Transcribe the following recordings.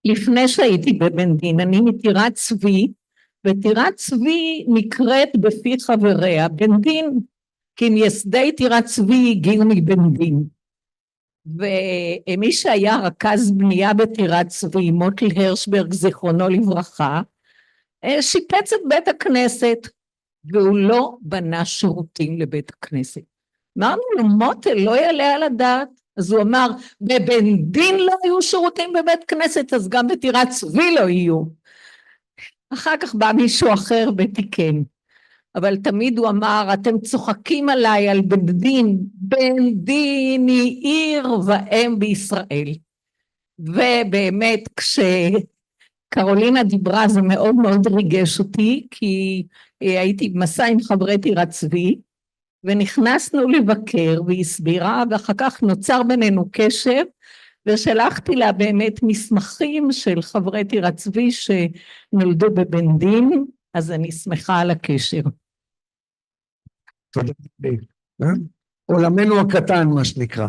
לפני שהייתי בבנדין, אני מטירת צבי, וטירת צבי נקראת בפי חבריה בנדין, כי מייסדי טירת צבי הגיעו מבנדין. ומי שהיה רכז בנייה בטירת צבי, מוטל הרשברג, זיכרונו לברכה, שיפץ את בית הכנסת, והוא לא בנה שירותים לבית הכנסת. אמרנו לו, מוטל, לא יעלה על הדעת. אז הוא אמר, בבנדין לא היו שירותים בבית כנסת, אז גם בטירת צבי לא יהיו. אחר כך בא מישהו אחר ותיקן. אבל תמיד הוא אמר, אתם צוחקים עליי על בנדין, בנדין היא עיר ואם בישראל. ובאמת כשקרולינה דיברה זה מאוד מאוד ריגש אותי, כי הייתי במסע עם חברי טירת צבי, ונכנסנו לבקר והסבירה, ואחר כך נוצר בינינו קשב, ושלחתי לה באמת מסמכים של חברי טירת צבי שנולדו בבנדין, אז אני שמחה על הקשר. תודה. עולמנו הקטן, מה שנקרא.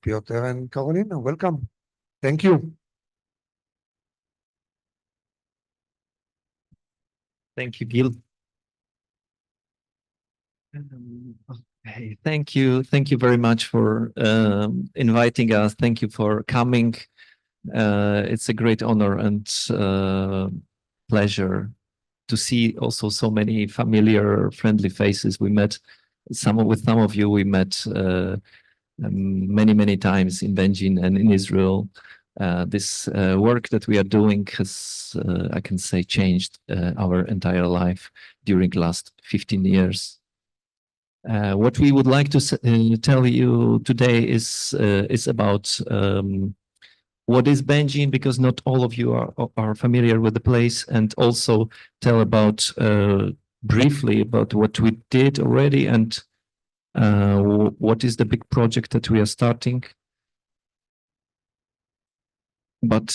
פיוטר וקרולינה, welcome. Thank you. Thank you, Gil. Okay, thank you. Thank you very much for inviting us. Thank you for coming. It's a great honor and pleasure to see also so many familiar, friendly faces. We met with some of you. We met many times in Bendin and in Israel. This work that we are doing has, I can say, changed our entire life during the last 15 years. What we would like to tell you today is about what is Bendin, because not all of you are familiar with the place, and also tell about briefly about what we did already and what is the big project that we are starting. But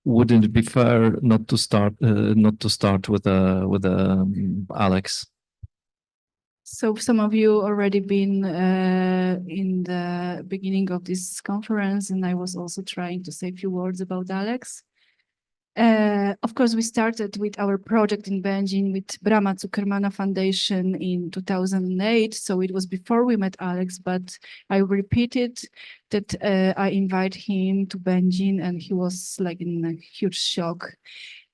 wouldn't it be fair not to start with Alex? So some of you already been in the beginning of this conference, and I was also trying to say a few words about Alex. Of course, we started with our project in Bendin with Brama Zuckermana Foundation in 2008. So it was before we met Alex, but I repeated that I invite him to Bendin, and he was like in a huge shock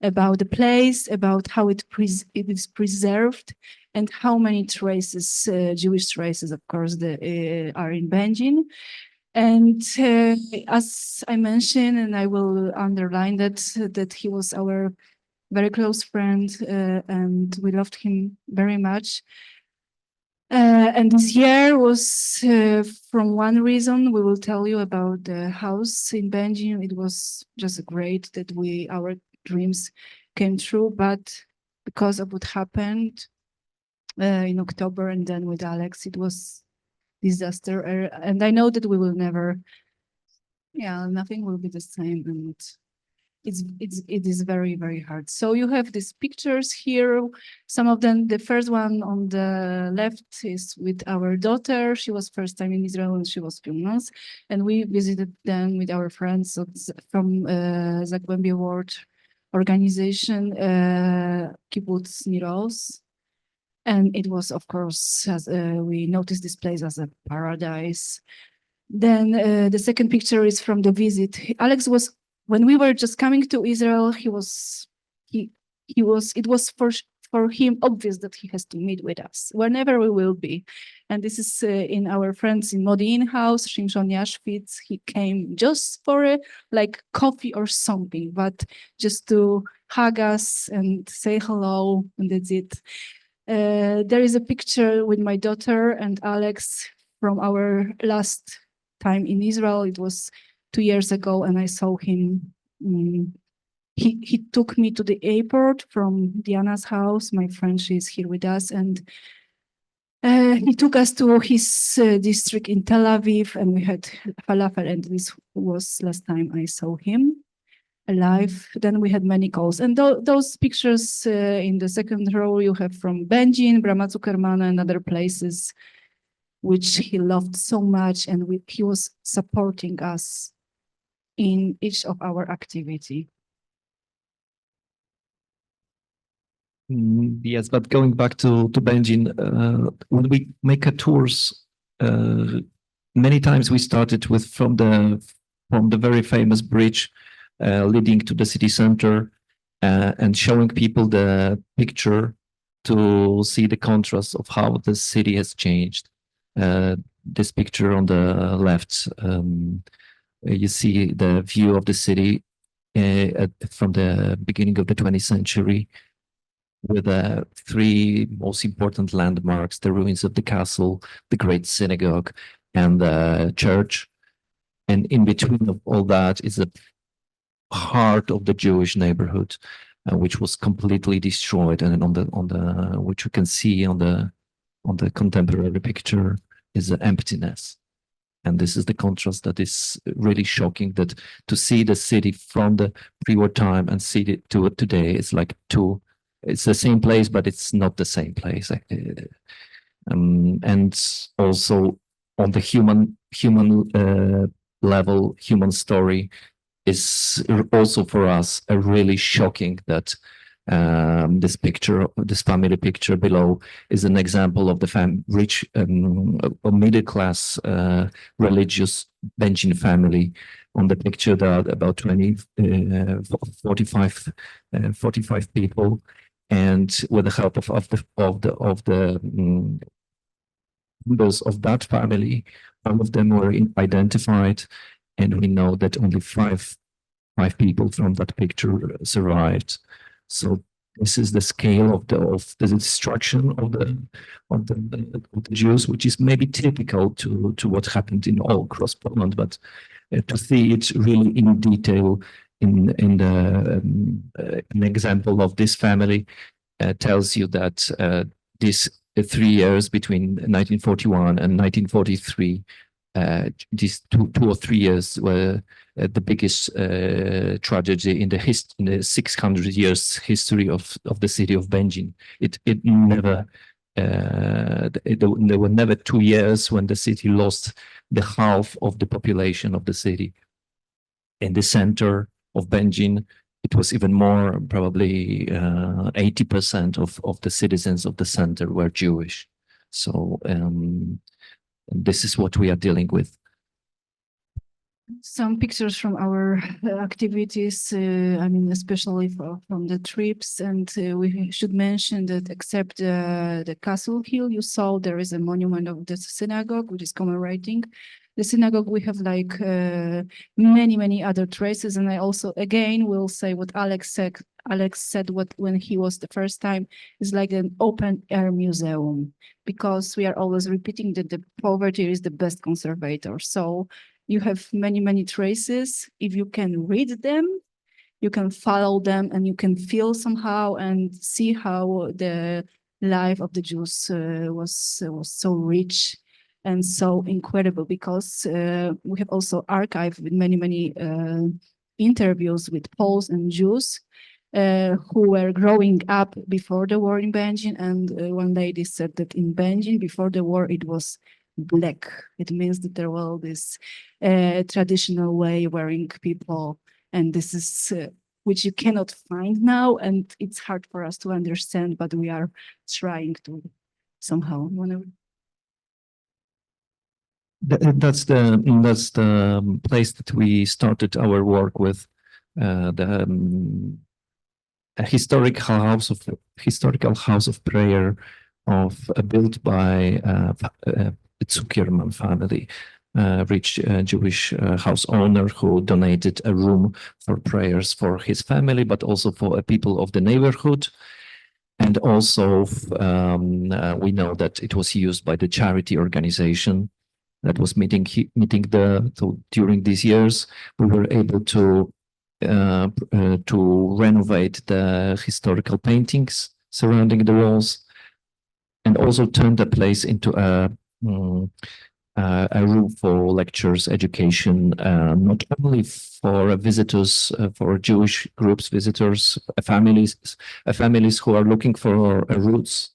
about the place, about how it is preserved, and how many traces, Jewish traces, of course, are in Bendin. And as I mentioned, and I will underline that he was our very close friend, and we loved him very much. And this year was from one reason. We will tell you about the house in Bendin. It was just great that our dreams came true, but because of what happened in October, and then with Alex, it was disaster. And I know that we will never, nothing will be the same, and it is very, very hard. So you have these pictures here. Some of them, the first one on the left is with our daughter. She was first time in Israel and she was few months, and we visited them with our friends from Zagłębie World organization, Kibbutz Niros. And it was, of course, as we noticed this place as a paradise. Then the second picture is from the visit. Alex was, when we were just coming to Israel, it was for him obvious that he has to meet with us whenever we will be. And this is in our friends in Modin house, Shimshon Yashvitz. He came just for like coffee or something, but just to hug us and say hello, and that's it. There is a picture with my daughter and Alex from our last time in Israel. It was 2 years ago, and I saw him. He took me to the airport from Diana's house. My friend, she is here with us, and he took us to his district in Tel Aviv, and we had falafel, and this was last time I saw him alive. Then we had many calls, and those pictures in the second row you have from Bendin, Brama Zuckermana, and other places which he loved so much, and he was supporting us in each of our activity. Yes, but going back to Bendin, when we make a tours, many times we started with from the very famous bridge leading to the city center and showing people the picture to see the contrast of how the city has changed. This picture on the left, you see the view of the city from the beginning of the 20th century, with the three most important landmarks: the ruins of the castle, the great synagogue, and the church. And in between of all that is the heart of the Jewish neighborhood, which was completely destroyed. And on the which you can see on the contemporary picture is the emptiness. And this is the contrast that is really shocking, that to see the city from the pre-war time and see it to today, it's like it's the same place, but it's not the same place. And also on the human level, human story is also for us a really shocking that this picture, this family picture below, is an example of the rich middle class religious Bendin family. On the picture, there are about 45 people, and with the help of the members of that family, all of them were identified, and we know that only five people from that picture survived. So this is the scale of the destruction of the Jews, which is maybe typical to what happened in all across Poland, but to see it really in detail in an example of this family tells you that these 3 years between 1941 and 1943, these two or 3 years were the biggest tragedy in the 600 years history of the city of Bendin. There were never 2 years when the city lost the half of the population of the city. In the center of Bendin, it was even more, probably 80% of the citizens of the center were Jewish. So this is what we are dealing with. Some pictures from our activities, I mean, especially from the trips, and we should mention that except the Castle Hill you saw, there is a monument of the synagogue, which is commemorating the synagogue. We have like many other traces, and I also again will say what Alex said. Alex said when he was the first time, is like an open air museum, because we are always repeating that the poverty is the best conservator. So you have many traces. If you can read them, you can follow them, and you can feel somehow and see how the life of the Jews was so rich and so incredible, because we have also archived with many interviews with Poles and Jews who were growing up before the war in Bendin. And one lady said that in Bendin, before the war, it was black. It means that there was this traditional way wearing people, and this is which you cannot find now, and it's hard for us to understand, but we are trying to somehow. That's the place that we started our work with, a historical house of prayer built by Zuckerman family, rich Jewish house owner who donated a room for prayers for his family, but also for people of the neighborhood. And also we know that it was used by the charity organization that was meeting so during these years. We were able to renovate the historical paintings surrounding the walls, and also turn the place into a room for lectures, education, not only for visitors, for Jewish groups, visitors, families who are looking for roots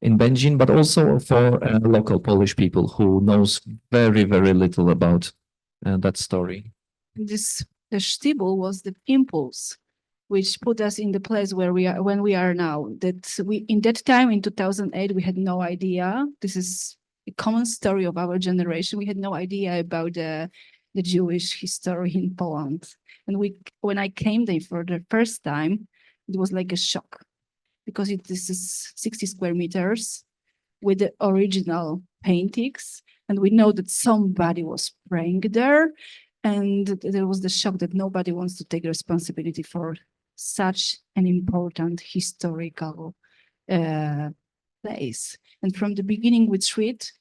in Bendin, but also for local Polish people who knows very little about that story. This the shtibel was the impulse which put us in the place where we are when we are now. That we in that time in 2008 we had no idea. This is a common story of our generation. We had no idea about the Jewish history in Poland. And when I came there for the first time, it was like a shock, because this is 60 square meters with the original paintings. And we know that somebody was praying there. And there was the shock that nobody wants to take responsibility for such an important historical place. And from the beginning, we treat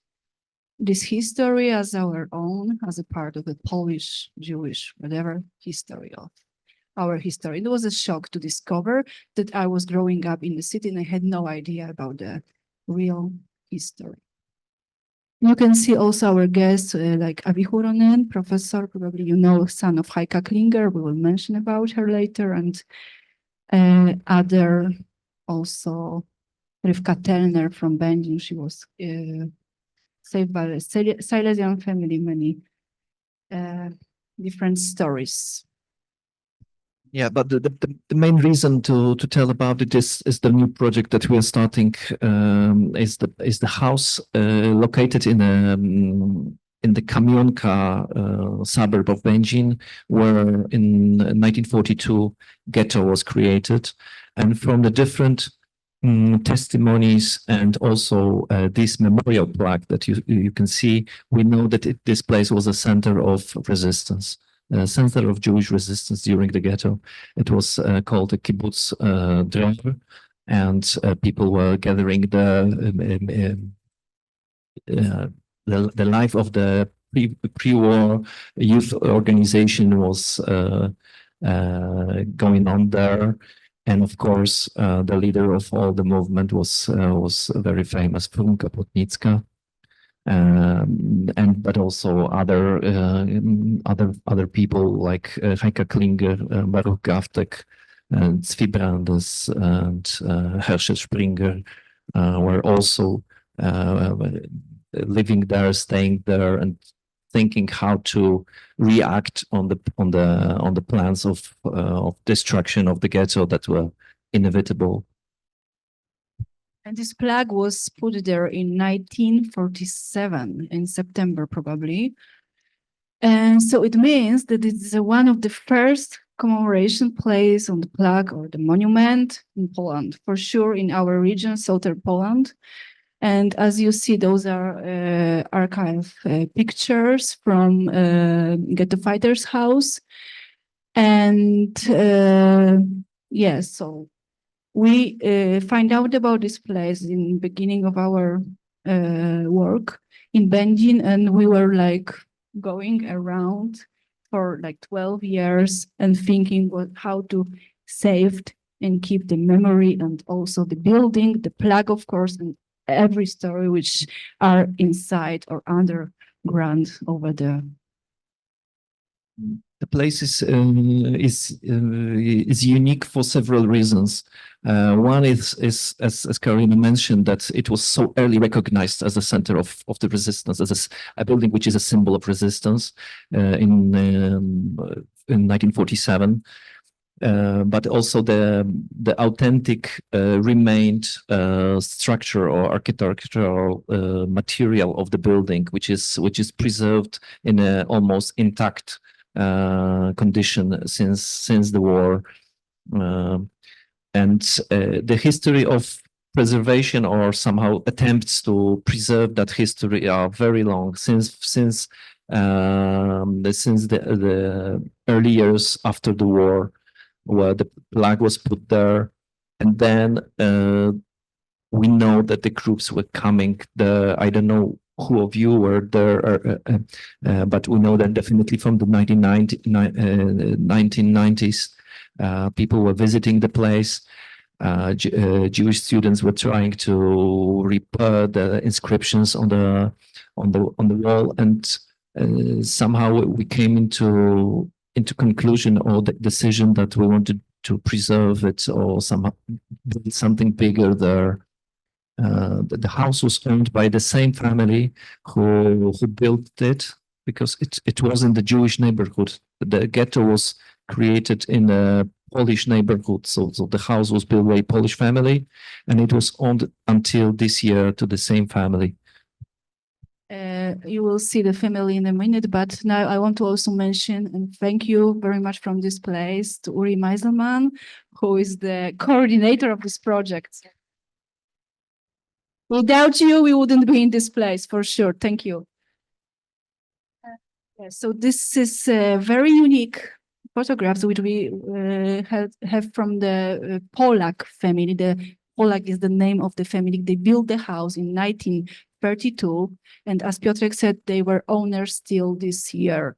this history as our own, as a part of the Polish, Jewish, whatever history of our history. It was a shock to discover that I was growing up in the city and I had no idea about the real history. You can see also our guests like Avi Huronen, professor, probably you know, son of Heike Klinger. We will mention about her later, and other also Rivka Telner from Bendin. She was saved by a Silesian family, many different stories. Yeah, but the main reason to tell about it is the new project that we are starting. Is the house located in the Kamionka suburb of Bendin, where in 1942 ghetto was created, and from the different testimonies and also this memorial plaque that you can see, we know that this place was a center of resistance. Center of Jewish resistance during the ghetto. It was called the kibbutz Dreher, and people were gathering the life of the pre-war youth organization was going on there, and of course the leader of all the movement was very famous, Funka Potnicka. But also other people like Heike Klinger, Baruch Gaftek, and Zvi Brandes, and Herschel Springer were also living there, staying there, and thinking how to react on the plans of destruction of the ghetto that were inevitable. And this plaque was put there in 1947, in September probably. And so it means that it's one of the first commemoration plaques on the plaque or the monument in Poland, for sure in our region, southern Poland. And as you see, those are archive pictures from Ghetto Fighters House. And yes, so we find out about this place in the beginning of our work in Bendin, and we were like going around for like 12 years and thinking how to save and keep the memory and also the building, the plaque, of course, and every story which are inside or underground over there. The place is unique for several reasons. One is as Kaloina mentioned, that it was so early recognized as a center of the resistance, as a building which is a symbol of resistance in 1947. But also the authentic remained structure or architectural material of the building, which is preserved in a almost intact condition since the war, and the history of preservation or somehow attempts to preserve that history are very long, since the early years after the war, where the plaque was put there, and then we know that the groups were coming. I don't know who of you were there, but we know that definitely from the 1990s, people were visiting the place. Jewish students were trying to repair the inscriptions on the wall, and somehow we came into conclusion or the decision that we wanted to preserve it or somehow build something bigger there. The house was owned by the same family who built it, because it was in the Jewish neighborhood. The ghetto was created in a Polish neighborhood, so the house was built by a Polish family, and it was owned until this year to the same family. You will see the family in a minute, but now I want to also mention and thank you very much from this place to Uri Meiselman, who is the coordinator of this project. Without you, we wouldn't be in this place for sure. Thank you. So this is very unique photographs which we have from the Polak family. The Polak is the name of the family. They built the house in 1932, and as Piotrek said, they were owners still this year.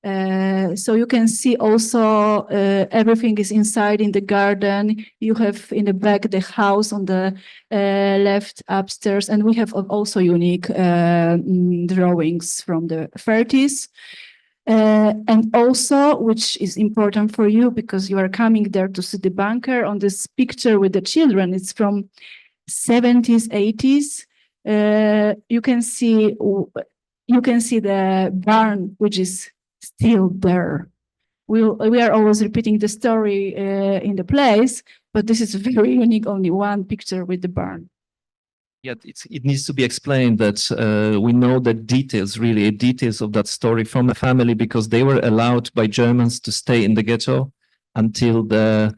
So you can see also everything is inside in the garden. You have in the back the house on the left upstairs, and we have also unique drawings from the 30s. And also, which is important for you because you are coming there to see the bunker on this picture with the children. It's from 70s, 80s. You can see the barn, which is still there. We are always repeating the story in the place, but this is very unique. Only one picture with the barn. Yeah, it needs to be explained that we know the details of that story from the family because they were allowed by Germans to stay in the ghetto until the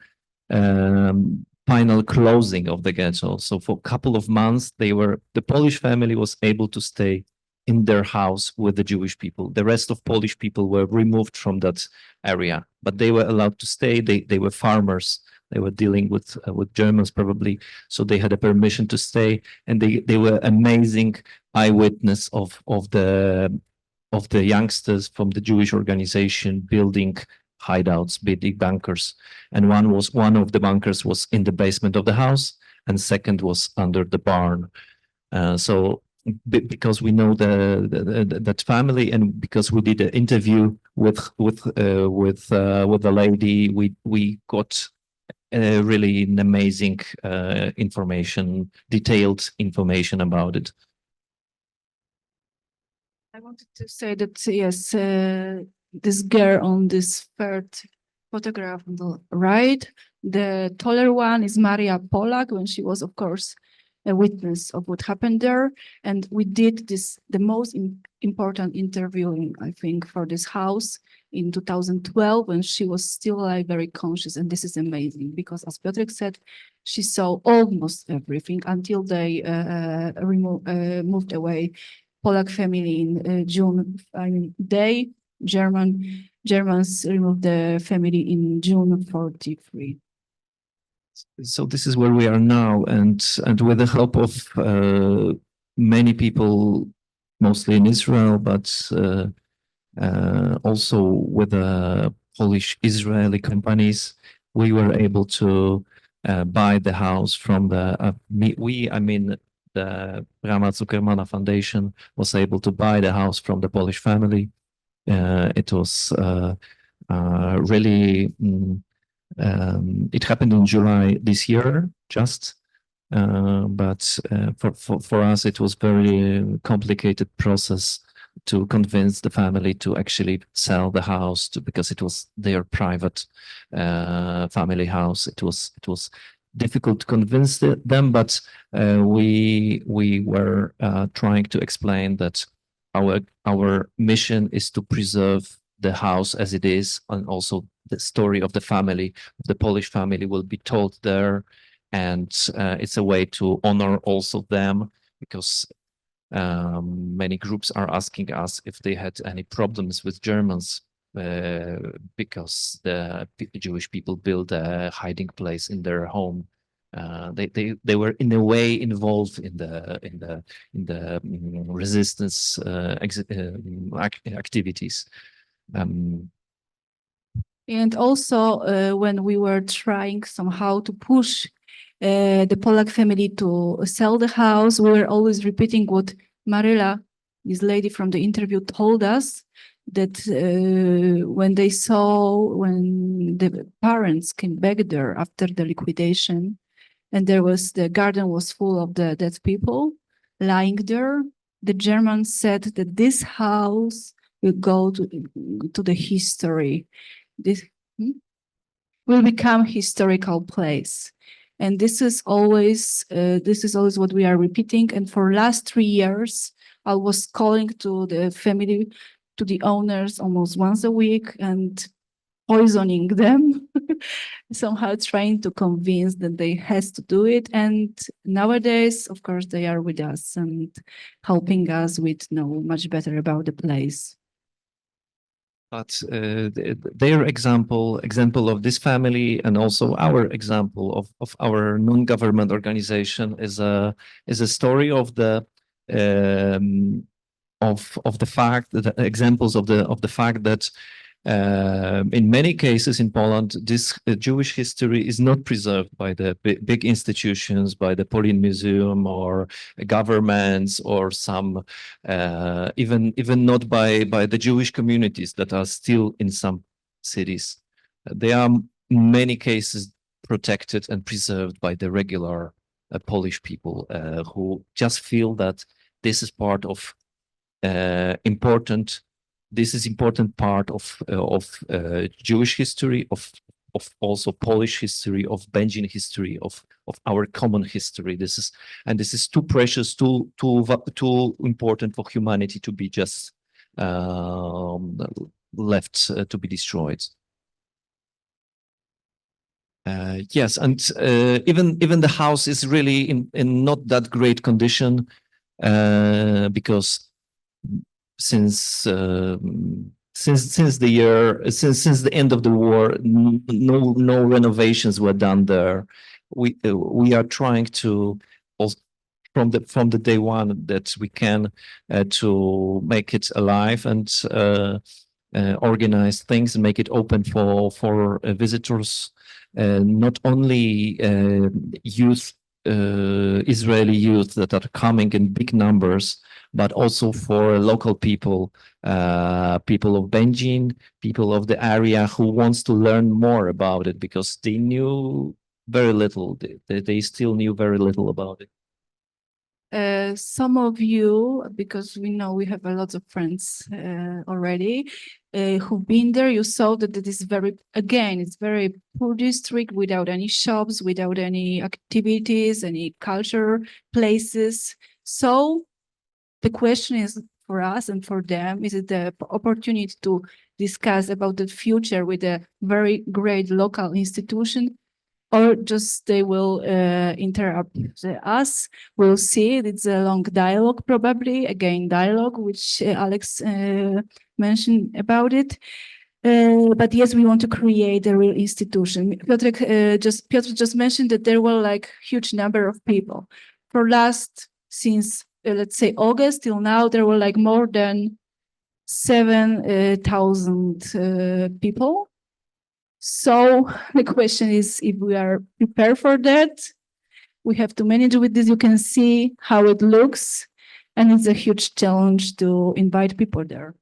final closing of the ghetto. So for a couple of months, the Polish family was able to stay in their house with the Jewish people. The rest of Polish people were removed from that area, but they were allowed to stay. They were farmers. They were dealing with Germans probably, so they had a permission to stay, and they were amazing eyewitness of the youngsters from the Jewish organization building hideouts, building bunkers, and one of the bunkers was in the basement of the house, and second was under the barn. So because we know that family, and because we did an interview with the lady, we got really an amazing detailed information about it. I wanted to say that, yes, this girl on this third photograph on the right, the taller one is Maria Polak, when she was, of course, a witness of what happened there. And we did the most important interview, I think, for this house in 2012, when she was still alive, very conscious. And this is amazing because, as Piotrek said, she saw almost everything until they moved away. Polak family in June, Germans removed the family in June 43. So this is where we are now, and with the help of many people, mostly in Israel, but also with the Polish Israeli companies, we were able to buy the house from the Brama Zuckermana Foundation was able to buy the house from the Polish family. It was really. It happened in July this year, but for us it was very complicated process to convince the family to actually sell the house because it was their private family house. It was difficult to convince them, but we were trying to explain that our mission is to preserve the house as it is, and also the story of the family, the Polish family, will be told there, and it's a way to honor also them, because many groups are asking us if they had any problems with Germans because the Jewish people built a hiding place in their home. They were in a way involved in the resistance activities. And also, when we were trying somehow to push the Polak family to sell the house, we were always repeating what Maryla, this lady from the interview, told us, that when the parents came back there after the liquidation, and the garden was full of the dead people lying there, the Germans said that this house will go to the history. This will become historical place. And this is always what we are repeating. And for last 3 years, I was calling to the family, to the owners almost once a week and poisoning them, somehow trying to convince that they has to do it. And nowadays, of course, they are with us and helping us with know much better about the place. But their example of this family and also our example of our non-government organization is a story of the fact that examples of the fact that in many cases in Poland, this Jewish history is not preserved by the big institutions, by the Polin Museum or governments, or some even not by the Jewish communities that are still in some cities. They are in many cases protected and preserved by the regular Polish people who just feel that this is part of important part of Jewish history, of also Polish history, of Bendin history, of our common history. This is too precious, too important for humanity to be just left to be destroyed. Yes, and even the house is really in not that great condition because since the end of the war, no renovations were done there. We are trying to also, from the day one that we can to make it alive and organize things and make it open for visitors, not only youth, Israeli youth that are coming in big numbers, but also for local people, people of Bendin, people of the area who wants to learn more about it because they knew very little. They still knew very little about it. Some of you, because we know we have a lot of friends already who've been there, you saw that it is it's very poor district without any shops, without any activities, any culture places. So the question is for us and for them, is it the opportunity to discuss about the future with a very great local institution, or just they will interrupt us? We'll see. It's a long dialogue, probably, again, dialogue, which Alex mentioned about it. But yes, we want to create a real institution. Piotr just mentioned that there were like huge number of people. Since let's say August till now, there were like more than 7,000 people. So the question is if we are prepared for that. We have to manage with this. You can see how it looks, and it's a huge challenge to invite people there.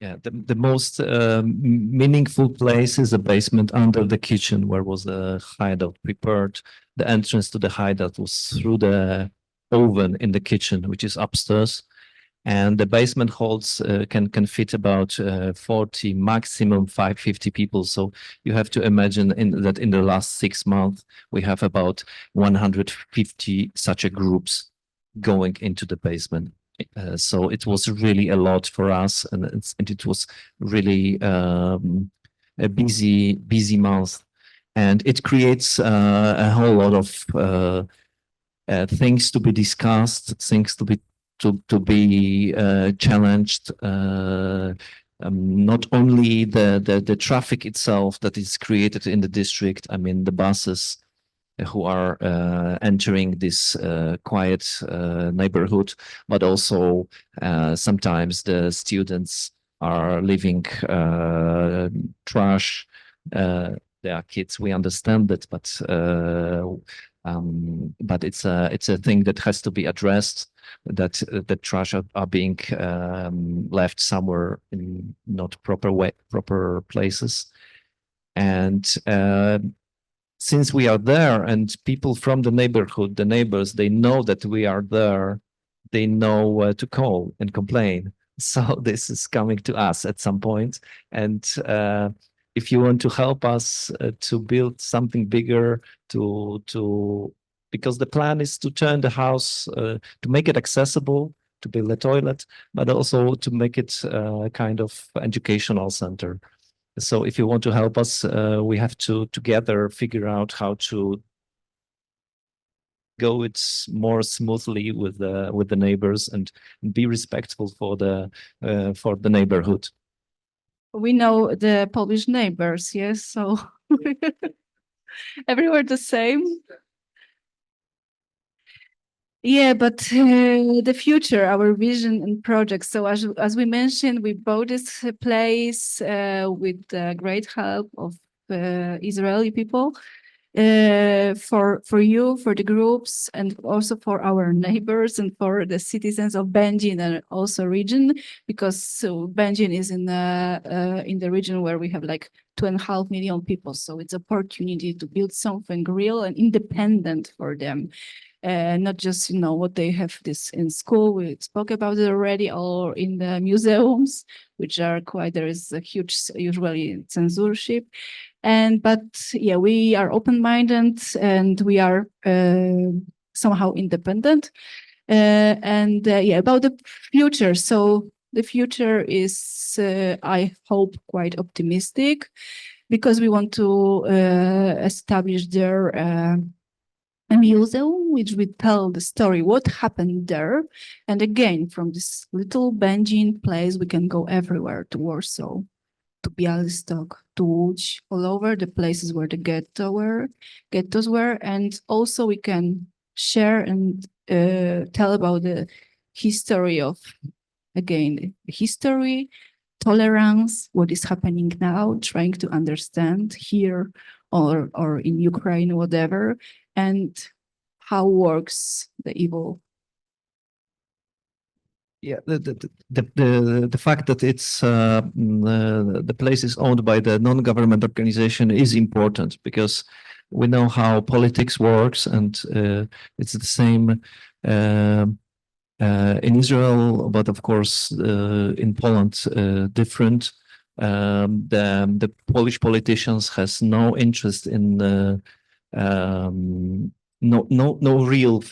Yeah, the most meaningful place is the basement under the kitchen, where was the hideout prepared. The entrance to the hideout was through the oven in the kitchen, which is upstairs, and the basement holds can fit about 40, maximum 550 people. So you have to imagine that in the last 6 months we have about 150 such a groups going into the basement. So it was really a lot for us, and it was really a busy month, and it creates a whole lot of things to be discussed, things to be challenged. Not only the traffic itself that is created in the district. I mean, the buses who are entering this quiet neighborhood, but also sometimes the students are leaving trash. They are kids, we understand that, but it's a thing that has to be addressed. That the trash are being left somewhere in not proper places, and since we are there and people from the neighborhood, the neighbors, they know that we are there, they know where to call and complain. So this is coming to us at some point. And if you want to help us to build something bigger, because the plan is to turn the house, to make it accessible, to build a toilet, but also to make it a kind of educational center. So if you want to help us, we have to together figure out how to go it more smoothly with the neighbors and be respectful for the neighborhood. We know the Polish neighbors, yes, so everywhere the same. Yeah, but the future, our vision and projects. So as we mentioned, we bought this place with the great help of Israeli people. For you, for the groups, and also for our neighbors and for the citizens of Bendin and also region, because Bendin is in the region where we have like 2.5 million people. So it's an opportunity to build something real and independent for them. Not just, what they have this in school, we spoke about it already, or in the museums, which are there is a huge, usually censorship. But yeah, we are open-minded and we are somehow independent. About the future. So the future is, I hope, quite optimistic, because we want to establish there a museum which will tell the story, what happened there. And again, from this little Bendin place, we can go everywhere, to Warsaw, to Białystok, to Łódź, all over the places where the ghettos were. And also we can share and tell about the history of, again, history, tolerance, what is happening now, trying to understand here or in Ukraine, whatever, and how works the evil. Yeah, the fact that it's the place is owned by the non-government organization is important, because we know how politics works, and it's the same in Israel, but of course in Poland different. The Polish politicians has no interest in no real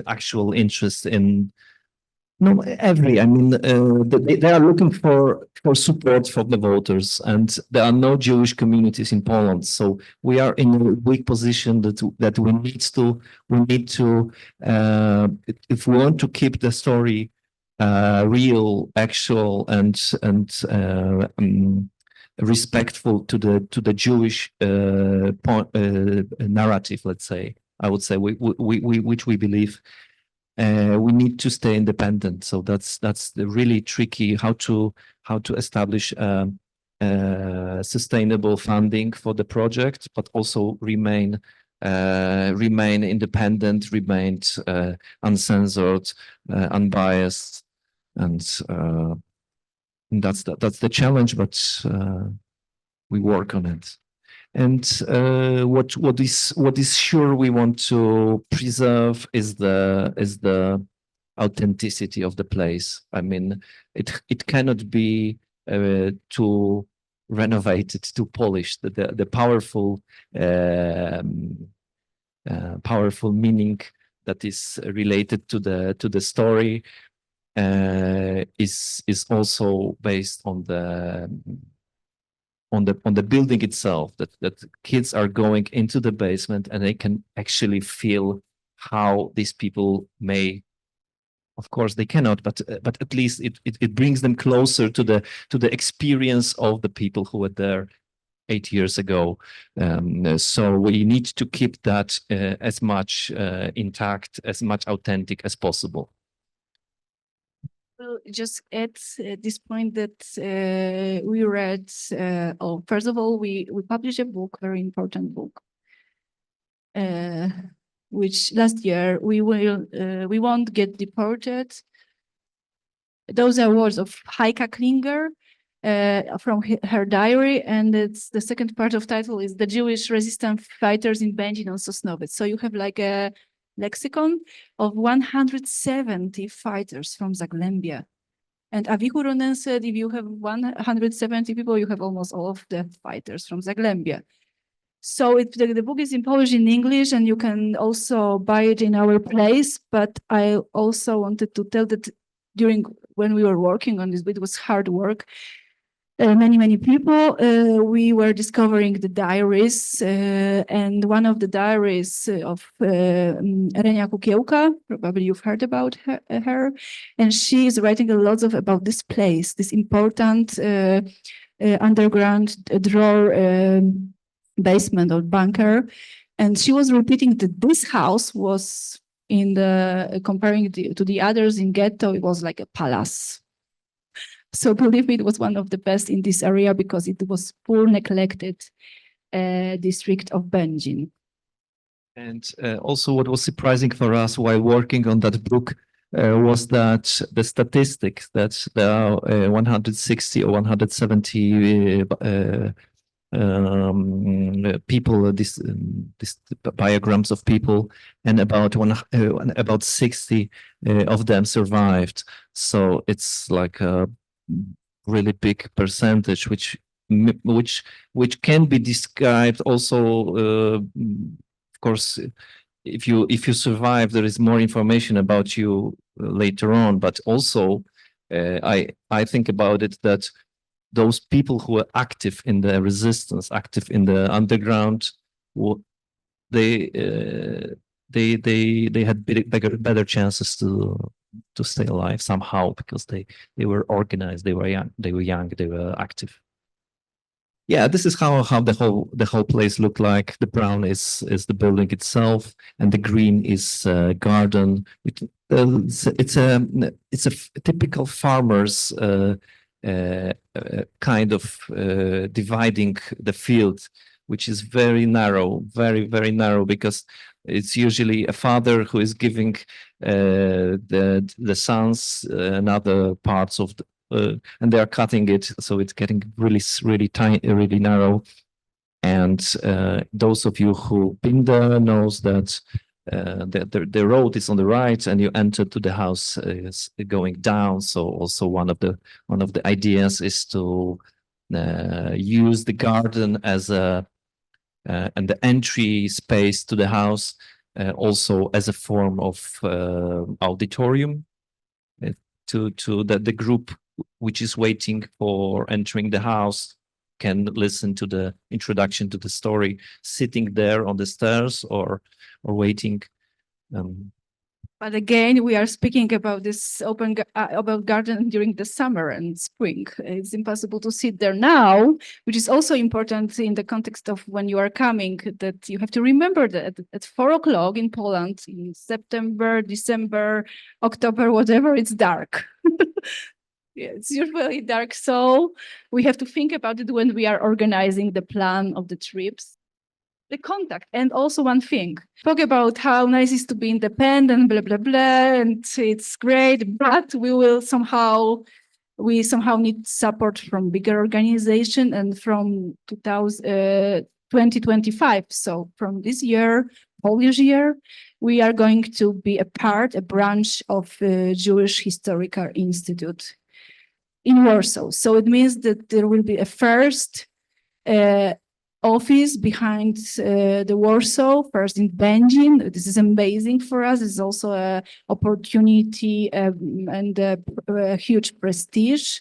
actual interest in. No, I mean, they are looking for support from the voters, and there are no Jewish communities in Poland. So we are in a weak position that we need to if we want to keep the story real, actual, and respectful to the Jewish narrative. Let's say, I would say, which we believe. We need to stay independent. So that's the really tricky, how to establish sustainable funding for the project, but also remain independent, remain uncensored, unbiased, and that's the challenge. But we work on it. And what is sure we want to preserve is the authenticity of the place. I mean, it cannot be too renovated, too polished. The powerful meaning that is related to the story is also based on the building itself, that kids are going into the basement and they can actually feel how these people may, of course they cannot, but at least it brings them closer to the experience of the people who were there 8 years ago. So we need to keep that as much intact, as much authentic as possible. Well, just at this point that we read, first of all, we published a book, very important book, which last year we won't get deported. Those are words of Heike Klinger from her diary, and it's the second part of title is The Jewish Resistance Fighters in Bendin and Sosnowiec. So you have like a lexicon of 170 fighters from Zagłębia. And Avi Huronen said, if you have 170 people, you have almost all of the fighters from Zagłębia. So the book is in Polish and English, and you can also buy it in our place. But I also wanted to tell that when we were working on this, it was hard work. Many people, we were discovering the diaries, and one of the diaries of Renia Kukiełka, probably you've heard about her, and she is writing a lot about this place, this important underground drawer basement or bunker, and she was repeating that this house was comparing to the others in ghetto, it was like a palace. So believe me, it was one of the best in this area because it was poor, neglected district of Bendin. And also what was surprising for us while working on that book was that the statistics that there are 160 or 170 people, this biograms of people, and about 60 of them survived. So it's like a really big percentage, which can be described also. Of course, if you survive, there is more information about you later on. But also, I think about it that those people who are active in the resistance, active in the underground, they had better chances to stay alive somehow because they were organized, they were young, they were active. Yeah, this is how the whole place looked like. The brown is the building itself, and the green is garden. It's a typical farmer's kind of dividing the field, which is very narrow, very narrow, because it's usually a father who is giving the sons another parts of and they are cutting it, so it's getting really tiny, really narrow. And those of you who've been there knows that the road is on the right, and you enter to the house is going down. So also one of the ideas is to use the garden as and the entry space to the house also as a form of auditorium to the group which is waiting for entering the house can listen to the introduction to the story, sitting there on the stairs or waiting. But again, we are speaking about this about garden during the summer and spring. It's impossible to sit there now, which is also important in the context of when you are coming, that you have to remember that at 4 o'clock in Poland, in September, December, October, whatever, it's dark. Yeah, it's usually dark. So we have to think about it when we are organizing the plan of the trips. The contact. And also one thing, talk about how nice it is to be independent, blah, blah, blah, and it's great, but we somehow need support from bigger organization and from 2025. So from this year, Polish year, we are going to be a branch of Jewish Historical Institute in Warsaw. So it means that there will be a first office behind the Warsaw, first in Bendin. This is amazing for us. It's also an opportunity and a huge prestige.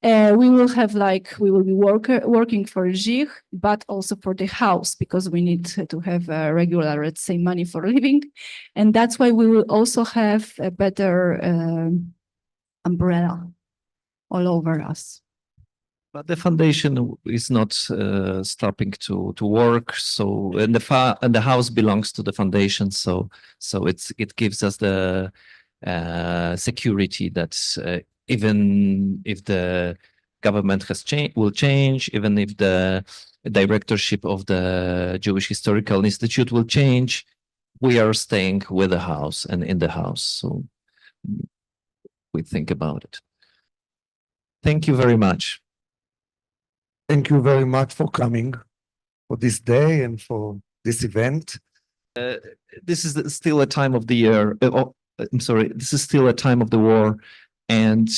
We will be working for Zich, but also for the house, because we need to have a regular, let's say, money for living. And that's why we will also have a better umbrella all over us. But the foundation is not stopping to work. So and the house belongs to the foundation. So it gives us the security that even if the government will change, even if the directorship of the Jewish Historical Institute will change, we are staying with the house and in the house. So we think about it. Thank you very much. Thank you very much for coming for this day and for this event. This is still a time of the year. I'm sorry, this is still a time of the war, And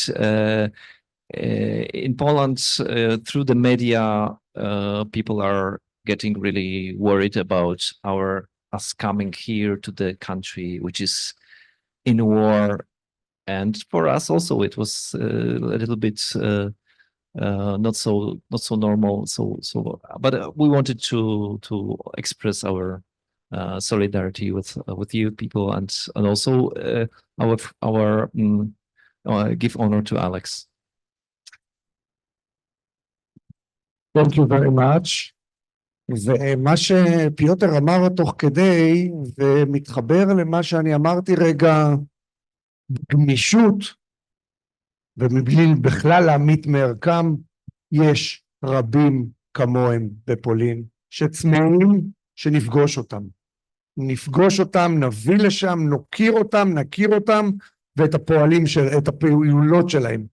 in Poland, through the media, people are getting really worried about us coming here to the country, which is in war. And for us also, it was a little bit not so normal. But we wanted to express our solidarity with you people, and also our give honor to Alex. Thank you very much. ומה שפיוטר אמר תוך כדי, ומתחבר למה שאני אמרתי רגע, גמישות, ומבלי בכלל להמית מערכם, יש רבים כמוהם בפולין, שצמאים שנפגוש אותם. נפגוש אותם, נביא לשם, נוקיר אותם, נכיר אותם, ואת הפועלים את הפעולות שלהם.